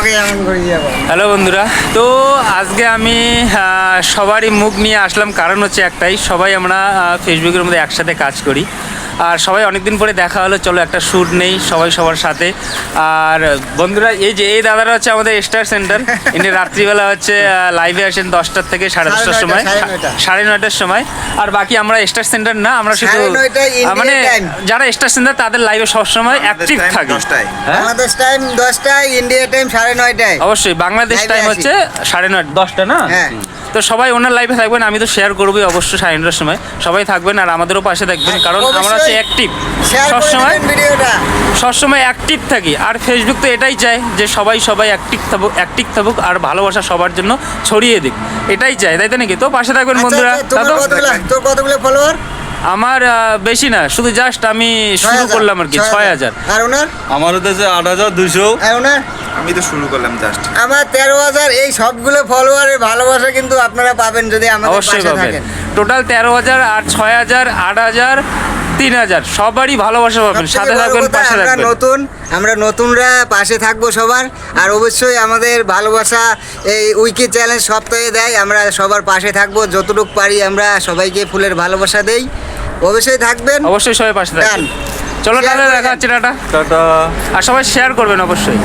Hello বন্ধুরা, তো আজকে আমি সবারই মুখ নিয়ে আসলাম, কারণ হচ্ছে একটাই, সবাই আমরা ফেসবুকের মধ্যে একসাথে কাজ করি আর সবাই অনেকদিন পরে দেখা হলো, চলো একটা শ্যুট নেই সবাই সবার সাথে। আর বন্ধুরা, এই দাদারা হচ্ছে আমাদের স্টার সেন্টার, ইনি রাত্রিবেলা হচ্ছে লাইভে আসেন 10টার থেকে 10:30টার সময়, 9:30টার সময়। আর বাকি আমরা স্টার সেন্টার না, আমরা শুধু মানে যারা স্টার সেন্টার তাদের লাইভে সবসময় অ্যাক্টিভ থাকে। বাংলাদেশ টাইম 10টায়, ইন্ডিয়া টাইম 9:30টায়। অবশ্যই বাংলাদেশ টাইম হচ্ছে 9:30 10টা না। তো সবাই ওনার লাইভে থাকবেন, আমি তো শেয়ার করবোই অবশ্যই 9:30টার সময়। সবাই থাকবেন আর আমাদেরও পাশে থাকবেন, কারণ আমরা হচ্ছে অ্যাক্টিভ, সবসময় অ্যাক্টিভ থাকি। আর ফেসবুক তো এটাই চায় যে সবাই অ্যাক্টিভ থাকুক আর ভালোবাসা সবার জন্য ছড়িয়ে দিক, এটাই চাই, তাই তো নাকি? তো পাশে থাকবেন বন্ধুরা। তোর কতগুলো ফলোয়ার? আমার বেশি না, শুধু জাস্ট আমি শুরু করলাম আর কি, 6,000। আর ওনার? আমার হচ্ছে 8,200। আর ওনার? আমি তো শুরু করলাম জাস্ট। আমার 13,000। এই সবগুলো ফলোয়ারের ভালোবাসা কিন্তু আপনারা পাবেন যদি আমাদের অবশ্যই পাশে পাবেন। থাকেন। টোটাল 13,000 আর 6,000 8,000 3,000 সবারই ভালোবাসা পাবেন, সাথে থাকবেন, পাশে থাকবেন। আমরা নতুনরা পাশে থাকবো সবার। আর অবশ্যই আমাদের ভালোবাসা এই উইকি চ্যালেঞ্জ সপ্তাহে দেয়, আমরা সবার পাশে থাকবো, যতটুকু পারি আমরা সবাইকে ফুলের ভালোবাসা দেই। অবশ্যই থাকবেন, অবশ্যই সবাই পাশে থাকবেন। চলো তাহলে দেখা হচ্ছে, টাটা। টাটা। আর সবাই শেয়ার করবেন অবশ্যই।